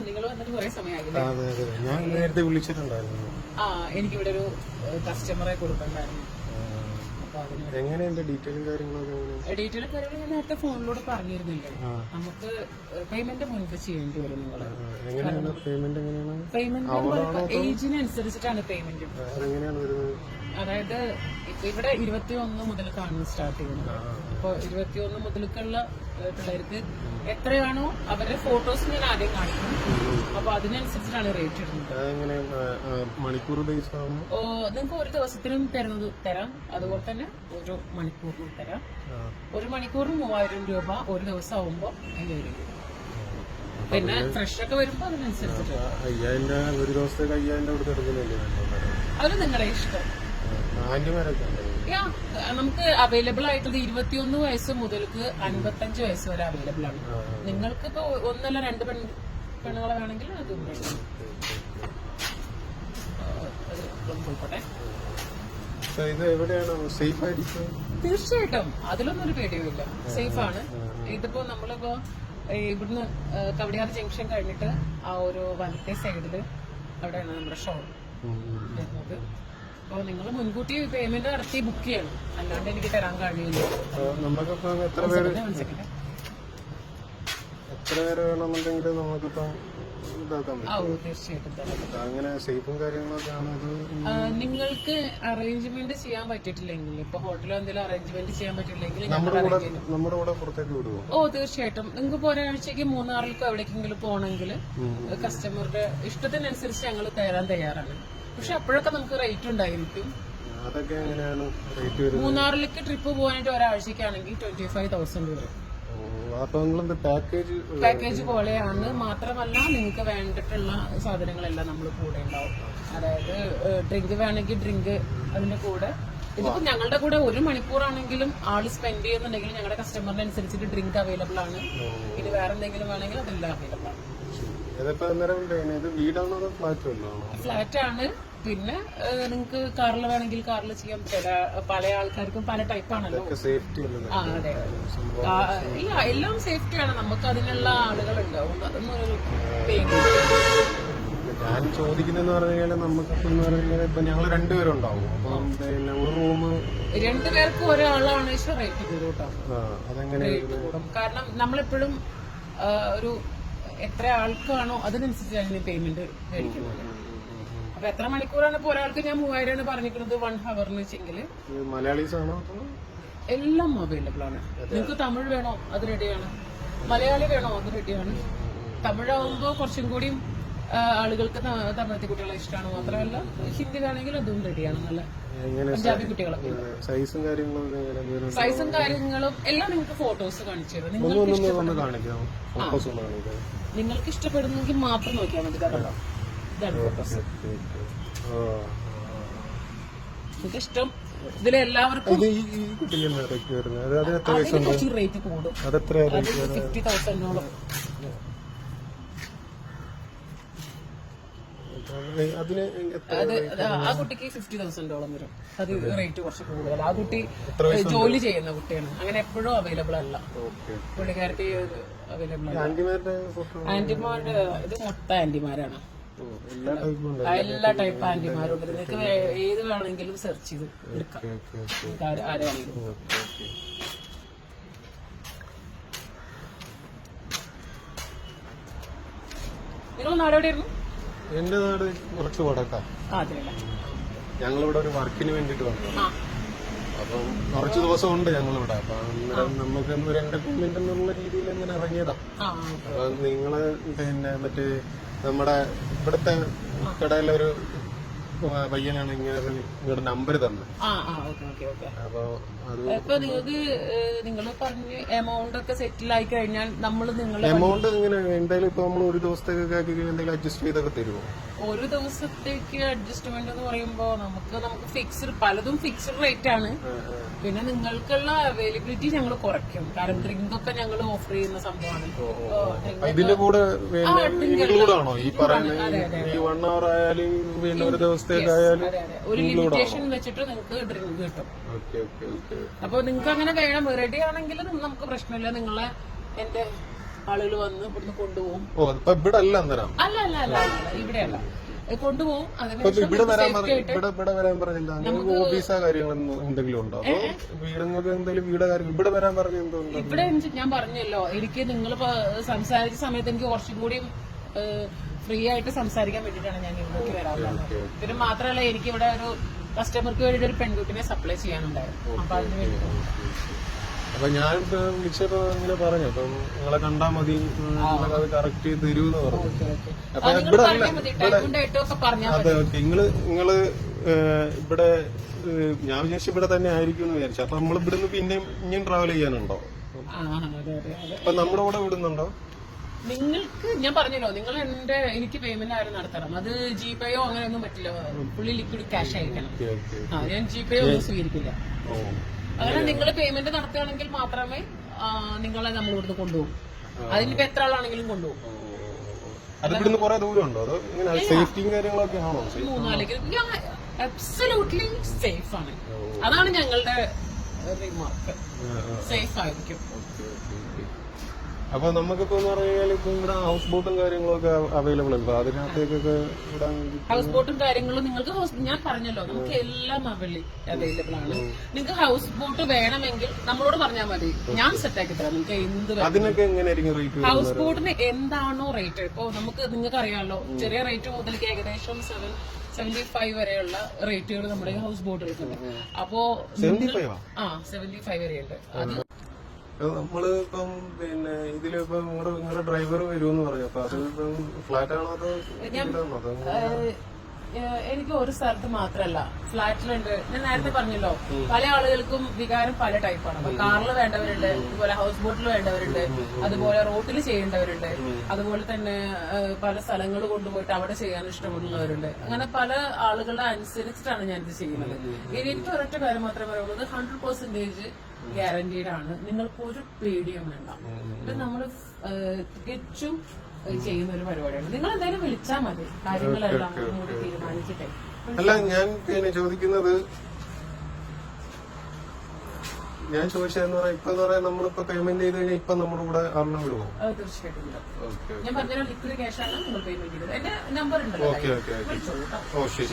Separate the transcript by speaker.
Speaker 1: നിങ്ങൾ വന്നിട്ട് കുറെ സമയമായില്ലേ?
Speaker 2: ഞാൻ നേരത്തെ വിളിച്ചിട്ടുണ്ടായിരുന്നു.
Speaker 1: എനിക്കിവിടെ ഒരു കസ്റ്റമറെ കൊടുക്കണ്ടായിരുന്നു.
Speaker 2: എങ്ങനെയുണ്ട് ഡീറ്റെയിലും കാര്യങ്ങളൊക്കെ?
Speaker 1: ഡീറ്റെയിലും കാര്യങ്ങളും ഞാൻ നേരത്തെ ഫോണിലൂടെ പറഞ്ഞിരുന്നില്ലേ, നമുക്ക് പേയ്മെന്റ് മുൻപ് ചെയ്യേണ്ടി വരും. നിങ്ങള് പേയ്മെന്റ് ഏജിനനുസരിച്ചിട്ടാണ് പേയ്മെന്റ്. അതായത് ഇപ്പൊ ഇവിടെ 21 മുതൽക്കാണ് സ്റ്റാർട്ട് ചെയ്യുന്നത്. അപ്പൊ 21 മുതൽക്കുള്ള പിള്ളേർക്ക് എത്രയാണോ അവരുടെ ഫോട്ടോസ് ഞാൻ ആദ്യം കാണിക്കും. അപ്പൊ അതിനനുസരിച്ചിട്ടാണ് റേറ്റ് ഇടുന്നത്.
Speaker 2: മണിക്കൂർ ബേസ് ആണോ?
Speaker 1: നിങ്ങൾക്ക് ഒരു ദിവസത്തിനും തരാം, അതുപോലെ തന്നെ ഒരു മണിക്കൂറിനും തരാം. ഒരു മണിക്കൂറിന് 3000 രൂപ, ഒരു ദിവസം ആവുമ്പോ 5000 രൂപ. പിന്നെ ഫ്രഷ് ഒക്കെ വരുമ്പോ അതിനനുസരിച്ചിട്ട്
Speaker 2: 5000 രൂപ ഒരു ദിവസത്തേക്ക് 5000 കൊടുത്ത് എടുക്കുന്നില്ലേ?
Speaker 1: അത് നിങ്ങളുടെ ഇഷ്ടം. നമുക്ക് അവൈലബിൾ ആയിട്ടുള്ളത് 21 വയസ്സ് മുതൽക്ക് 55 വയസ്സ് വരെ അവൈലബിൾ ആണ്. നിങ്ങൾക്ക് ഇപ്പൊ ഒന്നല്ല 2 പെണ്ണുങ്ങളെ വേണമെങ്കിൽ അതും പോയിക്കോട്ടെ. തീർച്ചയായിട്ടും അതിലൊന്നും ഒരു പേടിയുമില്ല, സേഫ് ആണ്. ഇതിപ്പോ നമ്മളിപ്പോ ഇവിടുന്ന് കവടിയാർ ജംഗ്ഷൻ കഴിഞ്ഞിട്ട് ആ ഒരു വലത്തെ സൈഡില് അവിടെയാണ് നമ്മുടെ ഷോ വരുന്നത്. അപ്പൊ നിങ്ങൾ മുൻകൂട്ടി പേയ്മെന്റ് നടത്തി ബുക്ക് ചെയ്യണം, അല്ലാണ്ട് എനിക്ക് തരാൻ കഴിയില്ല. നിങ്ങൾക്ക് അറേഞ്ച്മെന്റ് ചെയ്യാൻ പറ്റിയിട്ടില്ലെങ്കിൽ, ഇപ്പൊ ഹോട്ടലോ എന്തെങ്കിലും അറേഞ്ച്മെന്റ് ചെയ്യാൻ പറ്റിയില്ലെങ്കിൽ തീർച്ചയായിട്ടും നിങ്ങൾക്ക് ഇപ്പൊ ഒരാഴ്ചക്ക് മൂന്നാറിലേക്കോ എവിടേക്കെങ്കിലും പോകണമെങ്കിൽ കസ്റ്റമറുടെ ഇഷ്ടത്തിനനുസരിച്ച് ഞങ്ങൾ തരാൻ തയ്യാറാണ്. പക്ഷെ അപ്പോഴൊക്കെ നമുക്ക് റേറ്റ് ഉണ്ടായിരിക്കും. മൂന്നാറിലേക്ക് ട്രിപ്പ് പോകാനായിട്ട് ഒരാഴ്ചക്കാണെങ്കിൽ 25,000 വരും. പാക്കേജ് പോലെയാണ്. മാത്രമല്ല നിങ്ങൾക്ക് വേണ്ടിട്ടുള്ള സാധനങ്ങളെല്ലാം നമ്മൾ കൂടെ ഉണ്ടാവും. അതായത് ഡ്രിങ്ക് വേണമെങ്കിൽ ഡ്രിങ്ക് അതിന്റെ കൂടെ. ഇതിപ്പോ ഞങ്ങളുടെ കൂടെ 1 മണിക്കൂറാണെങ്കിലും ആള് സ്പെൻഡ് ചെയ്യുന്നുണ്ടെങ്കിൽ ഞങ്ങളുടെ കസ്റ്റമറിന് അനുസരിച്ചിട്ട് ഡ്രിങ്ക് അവൈലബിൾ ആണ്. ഇനി വേറെ എന്തെങ്കിലും വേണമെങ്കിൽ അതെല്ലാം അവൈലബിൾ ആണ്. ഫ്ലാറ്റ് ആണ്. പിന്നെ നിങ്ങൾക്ക് കാറിൽ വേണമെങ്കിൽ കാറിൽ ചെയ്യാം. പല ആൾക്കാർക്കും പല ടൈപ്പാണല്ലോ. അതെ, ഇല്ല എല്ലാം സേഫ്റ്റിയാണ്. നമുക്ക് അതിനുള്ള ആളുകളുണ്ടാവും. അതൊന്നും ഒരു
Speaker 2: ഞാൻ ചോദിക്കുന്നതെന്ന് പറഞ്ഞു കഴിഞ്ഞാൽ നമുക്ക് ഇപ്പൊ ഞങ്ങൾ 2 പേരുണ്ടാവും. അപ്പം പിന്നെ ഒരു റൂം
Speaker 1: 2 പേർക്ക് ഒരാളാണ് റേറ്റ് കൂടും. കാരണം നമ്മളെപ്പോഴും ഒരു എത്ര ആൾക്കാണോ അതിനനുസരിച്ചാണ് പേയ്മെന്റ് മേടിക്കുന്നത്. അപ്പൊ എത്ര മണിക്കൂറാണ് ഇപ്പൊ ഒരാൾക്ക് ഞാൻ 3000 പറഞ്ഞിരിക്കുന്നത് 1 ഹവറിന് വെച്ചെങ്കിൽ.
Speaker 2: മലയാളീസ് ആണോ?
Speaker 1: എല്ലാം അവൈലബിൾ ആണ്. നിങ്ങൾക്ക് തമിഴ് വേണോ അത് റെഡിയാണ്, മലയാളി വേണോ അത് റെഡിയാണ്. തമിഴാവുമ്പോ കുറച്ചും കൂടിയും ആളുകൾക്ക് തമിഴത്തെ കുട്ടികളെ ഇഷ്ടമാണ്. മാത്രമല്ല ഹിന്ദി വേണമെങ്കിൽ അതും റെഡിയാണ്. നല്ല പഞ്ചാബി കുട്ടികളൊക്കെ സൈസും കാര്യങ്ങളും എല്ലാം നിങ്ങൾക്ക് ഫോട്ടോസ് കാണിച്ചു തരും. നിങ്ങൾക്ക് ഇഷ്ടപ്പെടുന്നെങ്കിൽ മാത്രം നോക്കിയാൽ മതി. കാരണം ഇതാണ് ഫോട്ടോസ്. നിങ്ങൾക്ക് ഇഷ്ടം ഇതിലെല്ലാവർക്കും കുറച്ച് റേറ്റ് കൂടും. 50,000 ആ കുട്ടിക്ക് 50,000 വരും. അത് റേറ്റ് കുറച്ച് കൂടുതൽ. ആ കുട്ടി ജോലി ചെയ്യുന്ന കുട്ടിയാണ്. അങ്ങനെ എപ്പോഴും അവൈലബിൾ അല്ല. പുള്ളിക്കാരത്തി അവൈലബിൾ അല്ല. ആന്റിമാരുടെ ഇത് മൊത്തം ആന്റിമാരാണ്. എല്ലാ ടൈപ്പ് ആന്റിമാരും ഉണ്ട്. നിങ്ങൾക്ക് ഏത് വേണമെങ്കിലും സെർച്ച് ചെയ്ത് എടുക്കാം. ആരാണെങ്കിലും നിങ്ങൾ നാട് എവിടെയായിരുന്നു?
Speaker 2: എന്റെ നാട് കുറച്ച് വടക്കാം. ഞങ്ങളിവിടെ ഒരു വർക്കിന് വേണ്ടിട്ട് വന്നു. അപ്പം കുറച്ച് ദിവസം ഉണ്ട് ഞങ്ങളിവിടെ. അപ്പൊ നമുക്ക് ഒരു എന്റർടൈൻമെന്റ് എന്നുള്ള രീതിയിൽ ഇങ്ങനെ ഇറങ്ങിയതാ. അപ്പൊ നിങ്ങള് പിന്നെ മറ്റേ നമ്മുടെ ഇവിടുത്തെ കടയിലെ ഒരു പയ്യനാണ് നിങ്ങളുടെ നമ്പർ തന്നത്.
Speaker 1: അപ്പൊ നിങ്ങൾക്ക് നിങ്ങൾ പറഞ്ഞ് എമൗണ്ട് ഒക്കെ സെറ്റിൽ ആയി കഴിഞ്ഞാൽ
Speaker 2: എമൗണ്ട് ഇങ്ങനെ എന്തായാലും ഇപ്പൊ നമ്മൾ ഒരു ദിവസത്തേക്ക് എന്തെങ്കിലും അഡ്ജസ്റ്റ് ചെയ്തൊക്കെ തരുമോ?
Speaker 1: ഒരു ദിവസത്തേക്ക് അഡ്ജസ്റ്റ്മെന്റ് എന്ന് പറയുമ്പോ നമുക്ക് ഫിക്സ്ഡ്, പലതും ഫിക്സ്ഡ് റേറ്റ് ആണ്. പിന്നെ നിങ്ങൾക്കുള്ള അവൈലബിലിറ്റി ഞങ്ങൾ കുറയ്ക്കും. കാരണം ഡ്രിങ്ക് ഒക്കെ ഞങ്ങൾ ഓഫർ ചെയ്യുന്ന സംഭവമാണ്.
Speaker 2: ഇതിന്റെ കൂടെ ഇൻക്ലൂഡാണോ ഈ പറയുന്നത്? ഈ 1 hour ആയാലും പിന്നെ ഒരു ദിവസത്തേക്കായാലും
Speaker 1: ഒരു ലിമിറ്റേഷൻ വെച്ചിട്ട് നിങ്ങൾക്ക് ഡ്രിങ്ക് കിട്ടും. അപ്പൊ നിങ്ങൾക്ക് അങ്ങനെ വേണം, റെഡി ആണെങ്കിലും നമുക്ക് പ്രശ്നമില്ല. നിങ്ങളെ എന്റെ ആളുകൾ വന്ന് ഇവിടുന്ന് കൊണ്ടുപോകും.
Speaker 2: ഓ ഇപ്പൊ ഇവിടെ അല്ല അന്നേരം?
Speaker 1: അല്ല അല്ല അല്ല അല്ല, ഇവിടെയല്ല, കൊണ്ടുപോകും.
Speaker 2: ഇവിടെ വരാൻ പറഞ്ഞില്ല, ഓഫീസാ കാര്യങ്ങൾ എന്തെങ്കിലും ഉണ്ടോ? അതോ വീടുങ്ങൾക്ക് എന്തെങ്കിലും വീട് കാര്യം ഇവിടെ വരാൻ പറഞ്ഞ എന്തുണ്ടോ?
Speaker 1: ഇവിടെ ഞാൻ പറഞ്ഞല്ലോ, എനിക്ക് നിങ്ങൾ സംസാരിച്ച സമയത്ത് എനിക്ക് കുറച്ചും കൂടി ഫ്രീ ആയിട്ട് സംസാരിക്കാൻ വേണ്ടിയിട്ടാണ് ഞാൻ ഇവിടേക്ക് വരാൻ പറഞ്ഞത്. പിന്നെ മാത്രമല്ല, എനിക്ക് ഇവിടെ ഒരു കസ്റ്റമർക്ക് വേണ്ടിയിട്ട് ഒരു പെൺകുട്ടിനെ സപ്ലൈ ചെയ്യാനുണ്ടായിരുന്നു. അപ്പൊ അതിന് വേണ്ടി
Speaker 2: അപ്പൊ ഞാൻ വിളിച്ചപ്പോ ഇങ്ങനെ പറഞ്ഞു, അപ്പം നിങ്ങളെ കണ്ടാ മതി, അത് കറക്റ്റ് തരൂന്ന് പറഞ്ഞു. അപ്പൊ ഇവിടെ അതെ ഓക്കെ. നിങ്ങള് ഇവിടെ ഞാൻ വിചാരിച്ചു ഇവിടെ തന്നെ ആയിരിക്കും എന്ന് വിചാരിച്ചു. അപ്പൊ നമ്മൾ ഇവിടുന്ന് പിന്നെയും ഇനിയും ട്രാവൽ ചെയ്യാനുണ്ടോ? അപ്പൊ നമ്മുടെ കൂടെ വിടുന്നുണ്ടോ?
Speaker 1: നിങ്ങൾക്ക് ഞാൻ പറഞ്ഞല്ലോ, നിങ്ങൾ എനിക്ക് പേയ്മെന്റ് ആരും നടത്തണം. അത് ജിപേയോ അങ്ങനെയൊന്നും പറ്റില്ല, ഫുള്ളി ലിക്വിഡ് ക്യാഷ് അയക്കണം. ഞാൻ ജിപേയോ ഒന്നും സ്വീകരിക്കില്ല. അങ്ങനെ നിങ്ങൾ പേയ്മെന്റ് നടത്തുകയാണെങ്കിൽ മാത്രമേ നിങ്ങളെ നമ്മൾ ഇവിടുന്ന് കൊണ്ടുപോകും. അതിനിപ്പോ എത്ര ആളാണെങ്കിലും കൊണ്ടുപോകും.
Speaker 2: അത് ഇവിടുന്ന് കുറെ ദൂരം ഉണ്ടോ? അതോ സേഫ്റ്റിയും കാര്യങ്ങളൊക്കെ ആണോ?
Speaker 1: 3-4 അബ്സല്യൂട്ട്ലി സേഫ് ആണ്. അതാണ് ഞങ്ങളുടെ റിമാർക്ക്, സേഫ് ആയിരിക്കും.
Speaker 2: അപ്പൊ നമുക്കിപ്പോ പറഞ്ഞാൽ ഇപ്പൊ ഇവിടെ ഹൗസ് ബോട്ടും കാര്യങ്ങളൊക്കെ അവൈലബിൾ അല്ല, അതിനകത്തേക്കൊക്കെ വിടാൻ
Speaker 1: ഹൗസ് ബോട്ടും കാര്യങ്ങളും നിങ്ങൾക്ക് ഞാൻ പറഞ്ഞല്ലോ, നമുക്ക് എല്ലാം അവൈലബിൾ ആണ്. നിങ്ങൾക്ക് ഹൗസ് ബോട്ട് വേണമെങ്കിൽ നമ്മളോട് പറഞ്ഞാൽ മതി, ഞാൻ സെറ്റാക്കി തരാം. നിങ്ങൾക്ക് എന്ത്
Speaker 2: അതിനൊക്കെ എങ്ങനെയായിരിക്കും റേറ്റ്?
Speaker 1: ഹൗസ് ബോട്ടിന് എന്താണോ റേറ്റ്, ഇപ്പൊ നിങ്ങൾക്ക് അറിയാമല്ലോ, ചെറിയ റേറ്റ് മുതലേക്ക് ഏകദേശം 75 വരെയുള്ള റേറ്റുകൾ നമ്മുടെ ഹൗസ് ബോട്ടുകൾക്കുണ്ട്. അപ്പോ 75 വരെയുണ്ട്. അത്
Speaker 2: നമ്മള് ഇപ്പം പിന്നെ ഇതിലിപ്പം നിങ്ങളുടെ ഡ്രൈവർ വരുമെന്ന് പറഞ്ഞു. അപ്പൊ അത് ഫ്ലാറ്റ് ആണോ അതോ?
Speaker 1: എനിക്ക് ഒരു സ്ഥലത്ത് മാത്രമല്ല, ഫ്ലാറ്റിലുണ്ട്. ഞാൻ നേരത്തെ പറഞ്ഞല്ലോ, പല ആളുകൾക്കും വികാരം പല ടൈപ്പാണ്. അപ്പൊ കാറിൽ വേണ്ടവരുണ്ട്, അതുപോലെ ഹൗസ് ബോട്ടിൽ വേണ്ടവരുണ്ട്, അതുപോലെ റോട്ടിൽ ചെയ്യേണ്ടവരുണ്ട്, അതുപോലെ തന്നെ പല സ്ഥലങ്ങൾ കൊണ്ടുപോയിട്ട് അവിടെ ചെയ്യാൻ ഇഷ്ടപ്പെടുന്നവരുണ്ട്. അങ്ങനെ പല ആളുകളുടെ അനുസരിച്ചിട്ടാണ് ഞാനിത് ചെയ്യുന്നത്. എനിക്ക് ഒരൊറ്റ കാര്യം മാത്രമേ പറയുന്നത്, 100% ഗ്യാരണ്ടീഡ് ആണ്. നിങ്ങൾക്ക് ഒരു പേടിയും വേണ്ട. ഇത് നമ്മൾ തികച്ചും ചെയ്യുന്ന ഒരു പരിപാടിയാണ്. നിങ്ങൾ എന്തായാലും വിളിച്ചാൽ മതി, കാര്യങ്ങളെല്ലാം കൂടി തീരുമാനിച്ചിട്ടേ.
Speaker 2: അല്ല ഞാൻ ചോദിക്കുന്നത്, ഞാൻ ചോദിച്ചതെന്ന് പറയാം, ഇപ്പൊ നമ്മളിപ്പോ പേയ്മെന്റ് ചെയ്ത് കഴിഞ്ഞാൽ ഇപ്പൊ നമ്മുടെ കൂടെ അറിഞ്ഞു വിടുമോ?
Speaker 1: തീർച്ചയായിട്ടും. ഞാൻ പറഞ്ഞ ലിക്വിഡ് ക്യാഷ് ആണ് നിങ്ങൾ പേയ്മെന്റ് ചെയ്തത്. എന്റെ നമ്പർ ഉണ്ടല്ലോ.
Speaker 2: Okay okay. ഓ ശരി.